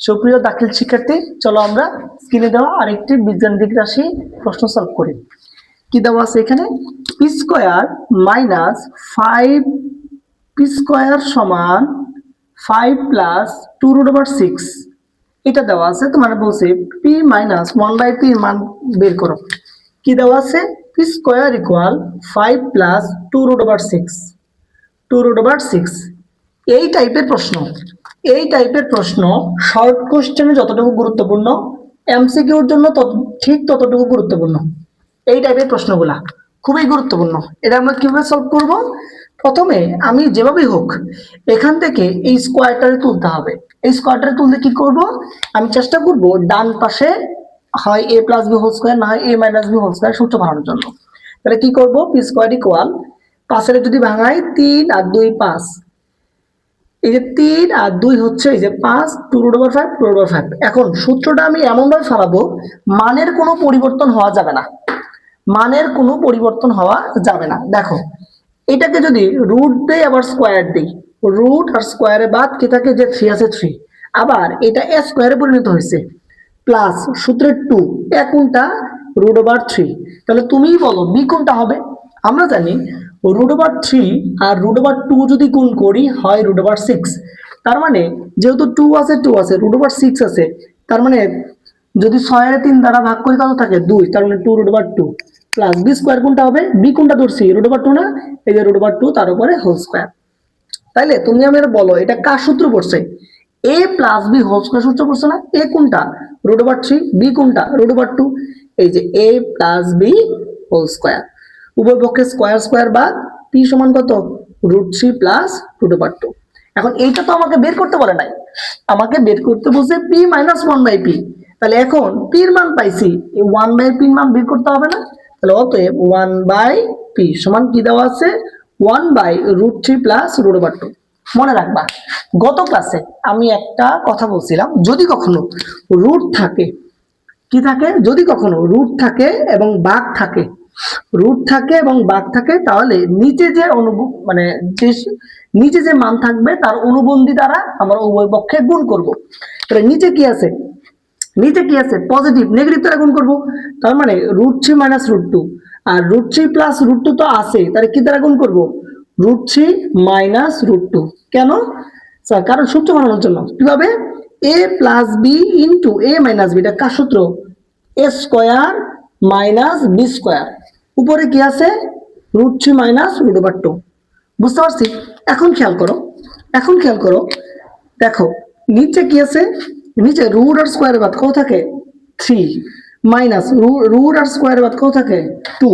সুপ্রিয় দাখিল শিক্ষার্থী, চলো আমরা স্ক্রিনে দেওয়া আরেকটি বীজগাণিতিক রাশি প্রশ্ন সলভ করি। কি দেওয়া আছে এখানে? P square minus 5 P square সমান 5 প্লাস 2√6 এটা দেওয়া আছে। তোমার বলছে পি মাইনাস 1/p এর মান বের করো। কি দেওয়া আছে? পি স্কয়ার ইকুয়াল 5 প্লাস 2√6 এই টাইপের প্রশ্ন শর্ট কোশ্চেনে যতটুকু গুরুত্বপূর্ণ, এমসিকিউর জন্য ঠিক ততটুকু গুরুত্বপূর্ণ। এই টাইপের প্রশ্নগুলা খুবই গুরুত্বপূর্ণ। এটা আমরা কিভাবে সলভ করব? প্রথমে আমি যেভাবেই হোক এখান থেকে এই স্কোয়ারটারে তুলতে হবে। এই স্কোয়ারটারে তুলতে কি করব? আমি চেষ্টা করব ডান পাশে হয় a plus B whole square, না হয় a minus B whole square সূত্র বানানোর জন্য। তাহলে কি করব? পি স্কোয়ার ইকুয়াল 5 এর যদি ভাঙাই 3 আর 2 5, এই যে 3 আর 2 হচ্ছে এই যে 5, 2√5 এখন সূত্রটা আমি এমন ভাবে ফেলাবো মানের কোনো পরিবর্তন হওয়া যাবে না। দেখো, এটাকে যদি রুট দেই আবার স্কোয়ার দেই, রুট আর স্কোয়ারে বাদ কি থাকে? যে 3 আছে 3, আবার এটা a স্কোয়ারে পরিণত হয়েছে প্লাস সূত্রের 2 এ কোনটা? √3। তাহলে তুমিই বলো বি কোনটা হবে? আমরা জানি √3 আর √2 যদি গুণ করি হয় √6। তার মানে যেহেতু 2 আছে √6 আছে, তার মানে যদি 6 এর 3 দ্বারা ভাগ করি কত থাকে? 2, তার মানে 2√2 প্লাস বি স্কয়ার কোনটা হবে? বি কোনটা ধরছি? √2 না? এই যে √2 তার উপরে হোল স্কয়ার। তাইলে তুমি আমার বলো এটা কার সূত্র পড়ছে? a plus B whole square সূত্র পড়ছে না? a কোনটা? √3, বি কোনটা? √2। এই যে a plus B whole square, উভয় পক্ষে স্কয়ার স্কয়ার বাদ, পি সমান কত? √3 প্লাস √2। এখন এইটা তো আমাকে বের করতে বলে নাই, আমাকে বের করতে বলছে পি মাইনাস 1/p। তাহলে এখন পি এর মান পাইছি, এই 1/p এর মান বের করতে হবে না? তাহলে অতএব 1/p সমান কি দেওয়া আছে? 1/√3 প্লাস √2। মনে রাখবা, গত ক্লাসে আমি একটা কথা বলছিলাম, যদি কখনো রুট থাকে, কি থাকে? যদি কখনো রুট থাকে এবং ভাগ থাকে, তাহলে নিচে যে নিচে যে মান থাকবে তার অনুবন্ধী দ্বারা আমরা উভয় পক্ষে গুণ করব। তাহলে নিচে কি আছে? পজিটিভ, নেগেটিভ দ্বারা গুণ করব। তার মানে √3 মাইনাস √2, আর √3 প্লাস √2 তো আছে, তাহলে কি দ্বারা গুণ করব? √3 মাইনাস √2। কেন স্যার? কারণ সূত্র বানানোর জন্য। কিভাবে? a plus B into a minus B, এটা কার সূত্র? a square minus B square, উপরে কি আছে? √3 মাইনাস √2। বুঝতে পারছি? এখন খেয়াল করো, দেখো নিচে কি আছে? নিচে রুট আর স্কয়ারের বাদ কত থাকে? 3 মাইনাস রুট আর স্কয়ারের বাদ কত থাকে? 2,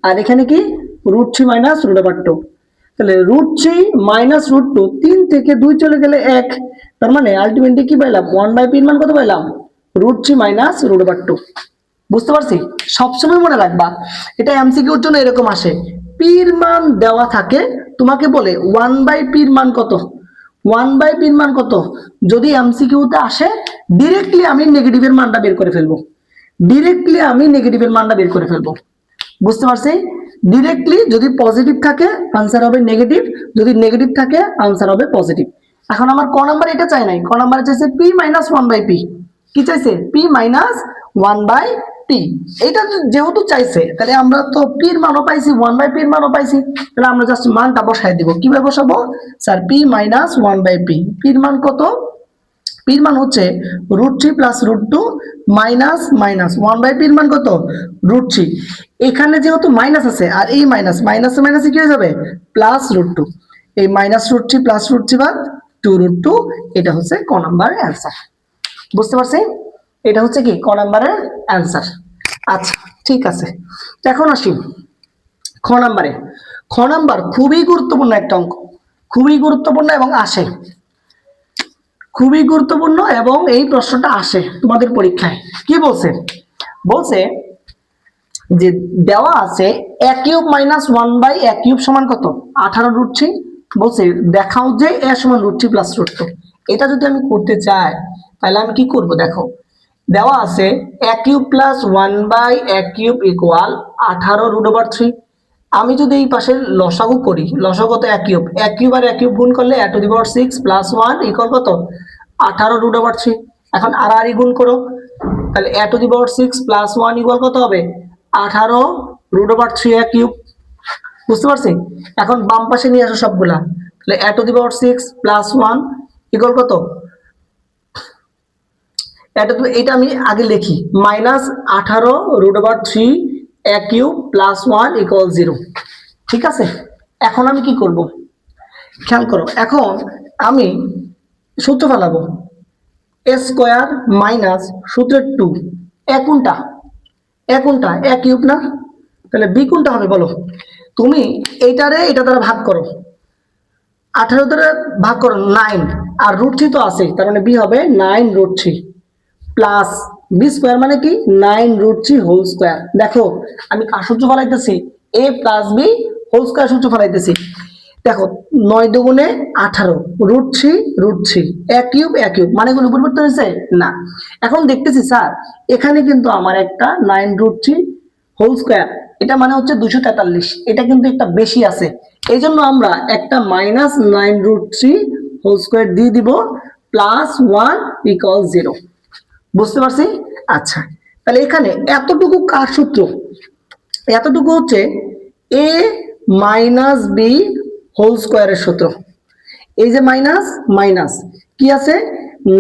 আর এখানে কি? √3 মাইনাস √2। তাহলে √3 মাইনাস √2, 3 থেকে 2 চলে গেলে 1, তার মানে আলটিমেটলি কি পাইলাম? 1/p এর মান কত পাইলাম? √3 মাইনাস √2। বুঝতে পারছি? সবসময় মনে রাখবা, এটা এমসিকিউর জন্য এরকম আসে, পি এর মান দেওয়া থাকে, তোমাকে বলে 1/p এর মান কত? 1/p এর মান কত? যদি এমসিকিউতে আসে ডিরেক্টলি আমি নেগেটিভের মানটা বের করে ফেলবো। বুঝতে পারছি? ডিরেক্টলি যদি পজিটিভ থাকে आंसर হবে নেগেটিভ, যদি নেগেটিভ থাকে आंसर হবে পজিটিভ। এখন আমার ক নাম্বার এটা চাই নাই, ক নাম্বারে চাইছে p মাইনাস 1/p। কি চাইছে? p minus 1/p। এটা যেহেতু চাইছে, তাহলে আমরা তো p এর মানও পাইছি, 1/p এর মানও পাইছি, তাহলে আমরা জাস্ট মানটা বসাই দিব। কিভাবে বসাবো sir? p minus 1/p, p এর মান কত? p এর মান হচ্ছে √3 প্লাস √2 মাইনাস মাইনাস 1/p এর মান কত? √3। এখানে যেহেতু মাইনাস আছে আর এই মাইনাসে কি হয়ে যাবে? প্লাস √2। এই মাইনাস √3 প্লাস √3 বাদ 2√2, এটা হচ্ছে ক নাম্বারের অ্যান্সার। বুঝতে পারছি? এটা হচ্ছে কি ক নাম্বারের অ্যান্সার। আচ্ছা, ঠিক আছে, এখন আসি খ নাম্বারে। খ নাম্বার খুবই গুরুত্বপূর্ণ একটা অঙ্ক, খুবই গুরুত্বপূর্ণ এবং এই প্রশ্নটা আসে তোমাদের পরীক্ষায়। কি বলছে? বলছে যে দেওয়া আছে a cube minus 1/a cube সমান কত? 18√3। বলছে দেখাও যে a সমান √3 প্লাস √2। এটা যদি আমি করতে চাই তাহলে আমি কি করব? দেখো, দেওয়া আছে a cube plus 1/a cube equal 18√3। আমি যদি এই পাশে লসাগু করি, লসাগু কত? a কিউব আর a কিউব গুণ করলে a to the power 6 plus 1 equal কত? 18√3। এখন আর আর গুণ করো, তাহলে a to the power 6 plus 1 equal কত হবে 18 রুট ওভার 3a কিউব। বুঝতে পারছি? এখন বাম পাশে নিয়ে আসো সবগুলা, তাহলে a to the power 6 plus 1 equal কত, এটা আমি আগে লিখি minus 18 root over 3 a cube plus 1 equal 0। ঠিক আছে, এখন আমি কি করব খেয়াল করো, এখন আমি সূত্র ফেলাবো a স্কয়ার মাইনাস সূত্রের 2 a কোনটা, a কিউব না, তাহলে b কোনটা হবে বলো। তুমি এইটারে এটা দ্বারা ভাগ করো, 18 দ্বারা ভাগ করো 9 আর রুট 3 তো আছে, তার মানে b হবে 9 রুট 3 প্লাস বি স্কোয়ার মানে কি 9 রুট 3 হোল স্কোয়ার। দেখো আমি কার সূত্র ফলাইতেছি, a plus B whole square সূত্র ফলাইতেছি। দেখো 9 দুগুণে 18 রুট 3 a কিউব মানে কোনো পরিবর্তন হয়েছে না। এখন দেখতেছি স্যার এখানে কিন্তু আমার একটা 9 রুট 3 হোল স্কোয়ার, এটা মানে হচ্ছে 243, এটা কিন্তু একটা বেশি আছে, এই জন্য আমরা একটা মাইনাস 9 রুট 3 হোল স্কোয়ার দিয়ে দিব প্লাস 1 ইকুয়াল 0। বুঝতে পারছি? আচ্ছা, তাহলে এখানে এতটুকু কার সূত্র, এতটুকু হচ্ছে a মাইনাস বি হোল স্কোয়ারের সূত্র। এই যে মাইনাস মাইনাস কি আছে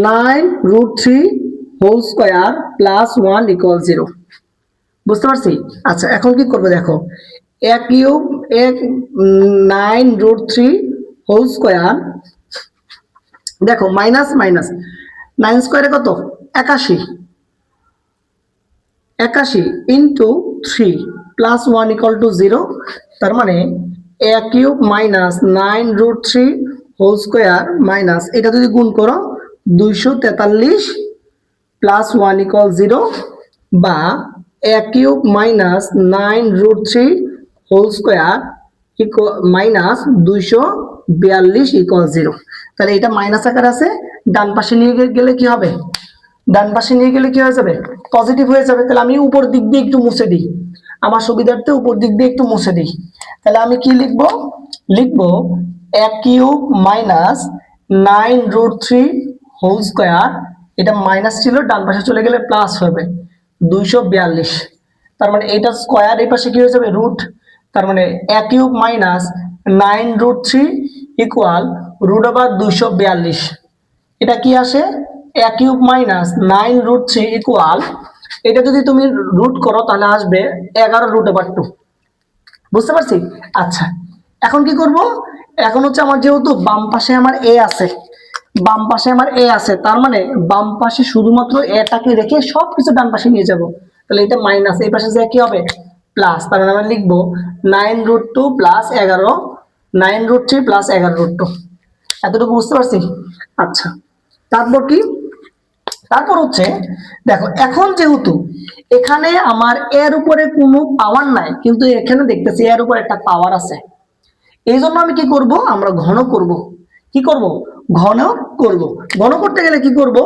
9 root 3 whole square plus 1 equal 0। বুঝতে পারছি? আচ্ছা, এখন কি করবো দেখো, a cube 9 root 3 whole square, দেখো মাইনাস মাইনাস 9 স্কোয়ারে কত 81 ইন্টু 3 প্লাস 1 ইকুয়াল টু 0, তার মানে a cube minus 9 root 3 whole square minus এটা যদি গুণ করো 243 প্লাস 1 ইকুয়াল 0, বা a cube minus 9 root 3 whole square minus 242 equal 0। তাহলে এটা মাইনাস আকার আছে, ডান পাশে নিয়ে গেলে কি হবে, ডান পাশে নিয়ে গেলে কি হয়ে যাবে পজিটিভ হয়ে যাবে। তাহলে আমি উপর দিক দিয়ে একটু মুছে দিই, আমার সুবিধার্থে উপর দিক দিয়ে একটু মুছে দিই। তাহলে আমি কি লিখবো, a cube minus 9 root 3 whole square, এটা মাইনাস ছিল ডান পাশে চলে গেলে প্লাস হবে 242, তার মানে এটা স্কোয়ার এই পাশে কি হয়ে যাবে রুট, তার মানে a cube minus 9 root 3 equal root over 242। এটা কি আসে a cube minus 9 root 3 equal, এটা যদি তুমি রুট করো তাহলে আসবে 11 রুট ওভার 2। বুঝতে পারছি? আচ্ছা, এখন কি করব, এখন হচ্ছে আমার যেহেতু বাম পাশে আমার a আছে, তার মানে বাম পাশে শুধুমাত্র এটাকে রেখে সবকিছু ডান পাশে নিয়ে যাব। তাহলে এটা মাইনাস এই পাশে যে কি হবে প্লাস, তার মানে আমরা লিখবো 9 root 2 plus 11, 9 root 3 plus 11 root 2। এতটুকু বুঝতে পারছি? আচ্ছা, তারপর কি, তারপর হচ্ছে দেখো এখন যেহেতু এখানে আমার এর উপরে কোনো পাওয়ার নাই, কিন্তু এখানে দেখতেছি এর উপরে একটা পাওয়ার আছে, এই জন্য আমি কি করব, আমরা ঘন করব। কি করব, ঘন করব। ঘন করতে গেলে কি করব,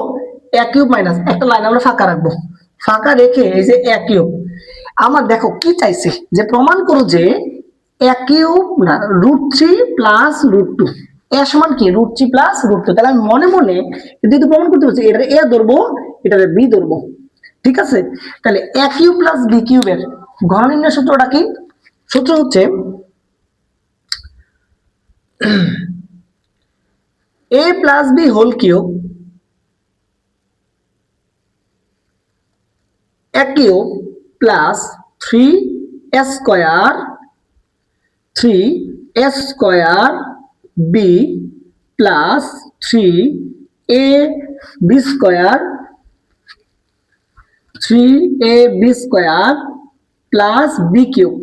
a কিউব মাইনাস একটা লাইন আমরা ফাঁকা রাখবো, ফাঁকা রেখে এই যে a কিউব, আমার দেখো কি চাইছে যে প্রমাণ করো যে a কিউব না রুট 3 প্লাস রুট 2 এ সমান কি রুট 3 প্লাস রুট 2। তাহলে আমি মনে মনে যেহেতু প্রমাণ করতে পারছি, এটা a ধরবো, এটা b ধরবো। ঠিক আছে, তাহলে a কিউব প্লাস b কিউবের ঘন নির্ণয় সূত্রটা কি, সূত্র হচ্ছে a plus b whole cube a cube plus 3a square b plus 3ab square plus b cube.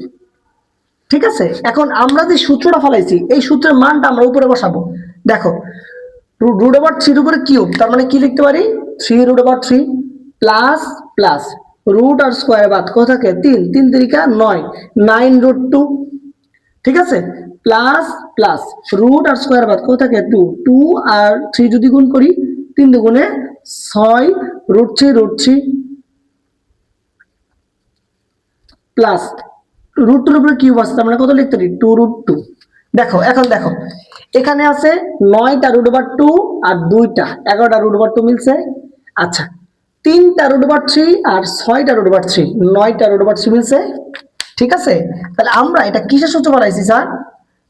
ঠিক আছে, এখন আমরা যে সূত্রটা ফলাইছি এই সূত্রের মানটা আমরা উপরে বসাবো। দেখো রুট ওভার 3 উপরে কিউব, তার মানে কি লিখতে পারি 3 root over 3 plus plus root আর স্কয়ার বাদ কত থাকে 3, 3 3 9, 9 রুট 2। ঠিক আছে, প্লাস প্লাস রুট আর স্কয়ার বাদ কত থাকে 2, 2 আর 3 যদি গুণ করি 3 দুগুণে 6 রুট 3 প্লাস রুট 2 এর উপরে কিউব আছে, তার মানে কত লিখতে পারি 2 রুট 2। দেখো এখন দেখো এখানে আছে 9টা রুট ওভার 2 আর 2টা 11টা রুট ওভার 2 মিলছে, আচ্ছা, 3টা রুট ওভার 3 আর 6টা রুট ওভার 3, 9টা রুট ওভার 3 মিলছে। ঠিক আছে, তাহলে আমরা এটা কিসের সূত্র বানাইছি স্যার?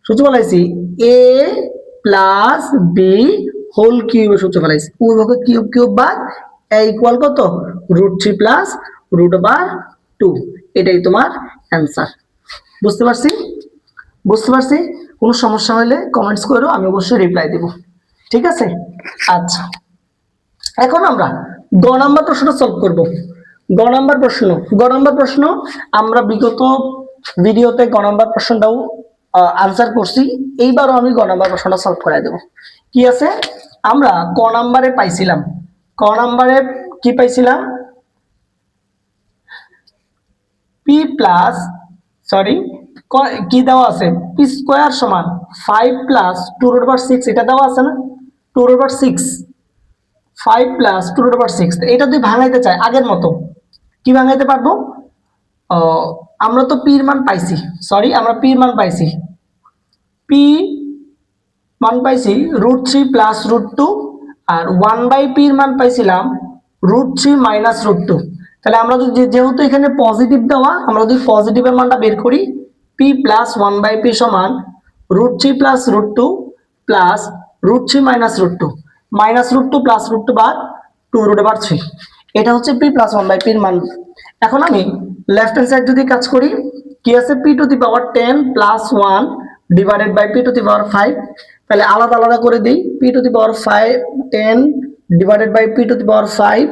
সূত্র বানাইছি a প্লাস বি হোল কিউবের সূত্র বানাইছি। উভয়কে কিউব কিউব বাদ a ইকুয়াল কত? √3 প্লাস √2। এটাই তোমার অ্যান্সার। বুঝতে পারছি? বুঝতে পারছি। কোনো সমস্যা হলে কমেন্টস করো, আমি অবশ্যই রিপ্লাই দেব। ঠিক আছে, আচ্ছা এখন আমরা গ নাম্বার প্রশ্নটা সলভ করব। গ নাম্বার প্রশ্ন আমরা বিগত ভিডিওতে গ নাম্বার প্রশ্নটাও আনসার করছি। এইবারও আমি গ নাম্বার প্রশ্নটা সলভ করাই দেব। কি আছে? আমরা ক নাম্বারে পাইছিলাম, ক নাম্বারে কি পাইছিলাম? পি প্লাস সরি কি দেওয়া আছে? পি স্কোয়ার সমান 5 প্লাস 2√6, এটা দেওয়া আছে না? 2/6, 5 প্লাস 2/6। এটা তুই ভাঙাইতে চাই আগের মতো, কি ভাঙাইতে পারবো? আমরা তো পির মান পাইছি, আমরা পির মান পাইছি, পি মান পাইছি √3 প্লাস √2, আর 1/পির মান পাইছিলাম √3 মাইনাস √2। তাহলে আমরা যদি যেহেতু এখানে পজিটিভ দেওয়া, আমরা যদি পজিটিভের মানটা বের করি, পি প্লাস 1/পি সমান √3 plus √2 plus √3 minus √2, minus √2 plus √2 বাদ 2√3। এটা হচ্ছে পি প্লাস 1/পির মান। এখন আমি লেফট হ্যান্ড সাইড যদি কাজ করি, কি আছে? P to the power 10 plus 1 divided by P to the power 5। তাহলে আলাদা আলাদা করে দিই, P to the power 5 10 divided by P to the power 5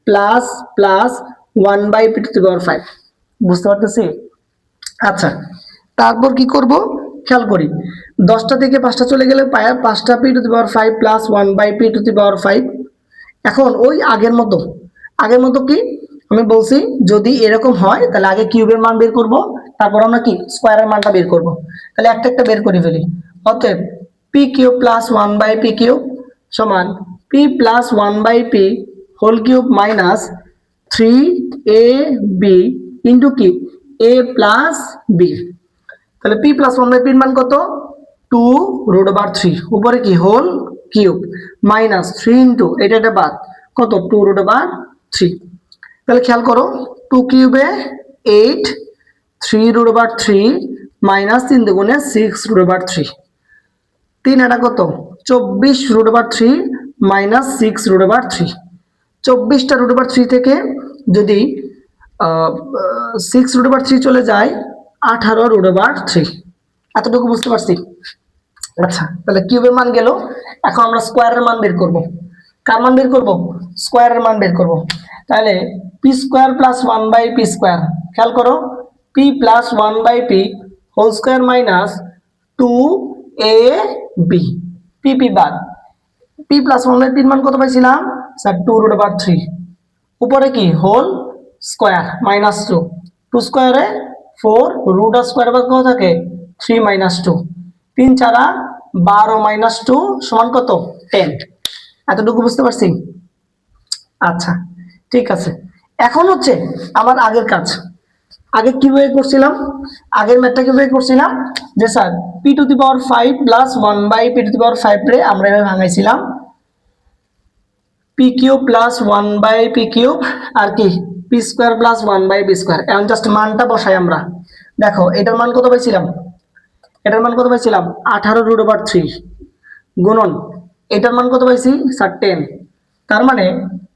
plus plus 1 by P to the power 5। বুঝতে পারতেছি? আচ্ছা, তারপর কি করব? খেয়াল করি, 10টা থেকে 5টা চলে গেলে 5টা P to the power 5 plus 1 by P to the power 5। এখন ওই আগের মতো কি আমি বলছি, যদি এরকম হয় তাহলে আগে কিউবের মান বের করব, তারপর আমরা কি স্কয়ারের মানটা বের করব। তাহলে একটা একটা বের করে ফেলি। অতএব পি কিউব প্লাস 1/পি কিউব সমান পি প্লাস 1/পি whole cube minus 3ab into কি a প্লাস বি। তাহলে পি প্লাস 1/পির মান কত? 2√3, উপরে কি হোল কিউব মাইনাস 3 ইন্টু এটা বাদ কত? 2√3। তাহলে খেয়াল করো, 2 কিউবে 8, 3√3 মাইনাস 3 দুগুণে 6√3, 3 এটা কত? 24√3 মাইনাস 6√3। 24টা √3 থেকে যদি 6√3 চলে যায় 18√3। এতটুকু বুঝতে পারছি? আচ্ছা, তাহলে কিউবের মান গেল। এখন আমরা স্কয়ারের মান বের করব। কার মান বের করব? স্কয়ারের মান বের করব। তাহলে পি স্কয়ার প্লাস 1/পি স্কয়ার, খেয়াল করো, পি প্লাস 1/পি whole square minus 2ab, P বাদ পি প্লাস 1/পির মান কত পাইছিলাম স্যার? 2√3, উপরে কি হোল স্কয়ার মাইনাস 2 স্কয়ারে 4, রুট আর স্কয়ার বাদ কত থাকে? 3 মাইনাস 2, 3 4 12 মাইনাস 2 সমান কত? 10। এতটুকু বুঝতে পারছি? আচ্ছা, ঠিক আছে। এখন হচ্ছে আমার আগের কাজ। আগে কিভাবে করছিলাম? আগের ম্যাথটা কিভাবে করছিলাম? যে sir P to the power 5 plus 1/পি টু দি পাওয়ার 5 রে আমরা এভাবে ভাঙাইছিলাম, পি কিউব প্লাস 1/পি কিউব আর কি পি স্কয়ার প্লাস 1/পি স্কয়ার। এখন জাস্ট মানটা বসাই আমরা। দেখো এটার মান কত পাইছিলাম? 18√3 গুণন এটার মান কত পাইছি স্যার? 10। তার মানে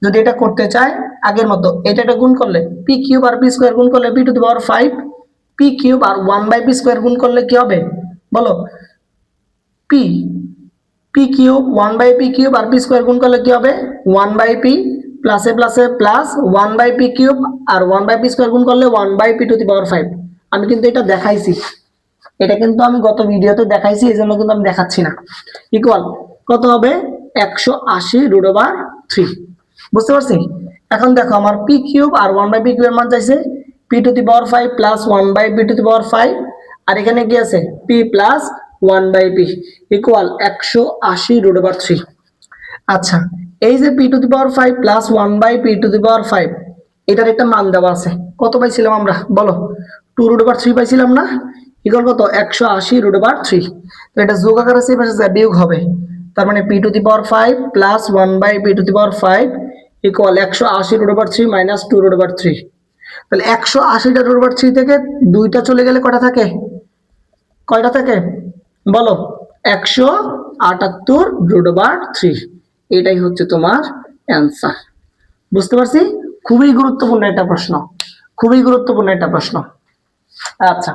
যদি এটা করতে চায় আগের মতো, এটা গুণ করলে পি কিউব আর পি স্কয়ার গুণ করলে P to the power 5, P cube আর 1/পি স্কয়ার গুণ করলে কি হবে বলো? পি পি কিউব 1/পি কিউব আর পি স্কয়ার গুণ করলে কি হবে? 1/পি প্লাসে প্লাসে প্লাস 1/পি কিউব আর 1/পি স্কয়ার গুণ করলে 1/পি টু দি পাওয়ার 5। আমি কিন্তু এটা দেখাইছি, এটা কিন্তু আমি গত ভিডিওতে দেখাইছি, এই জন্য কিন্তু আমি দেখাচ্ছি না। ইকুয়াল কত হবে? 180√3। বুঝতে পারছি? এখন দেখো আমার পি কিউব আর 1/পি কিউব এর মান চাইছে P to the power 5 plus 1/পি টু দি পাওয়ার 5, আর এখানে কি আছে? পি প্লাস 1/পি ইকুয়াল 180√3। আচ্ছা, এই যে P to the power 5 plus 1/পি টু দি পাওয়ার 5, এটার একটা মান দেওয়া আছে। কত পাইছিলাম আমরা বলো? 2√3 পাইছিলাম না? ইকুয়াল কত? 180√3। তো এটা যোগ আকারে আছে, পাশে বিয়োগ হবে। তার মানে P to the power 5 plus 1/পি to the power 5 equal 180 √3 minus 2 √3। তাহলে 180টা √3 থেকে 2টা চলে গেলে কয়টা থাকে বলো? 178 √3। এটাই হচ্ছে তোমার অ্যান্সার। বুঝতে পারছি? খুবই গুরুত্বপূর্ণ একটা প্রশ্ন, খুবই গুরুত্বপূর্ণ একটা প্রশ্ন। আচ্ছা।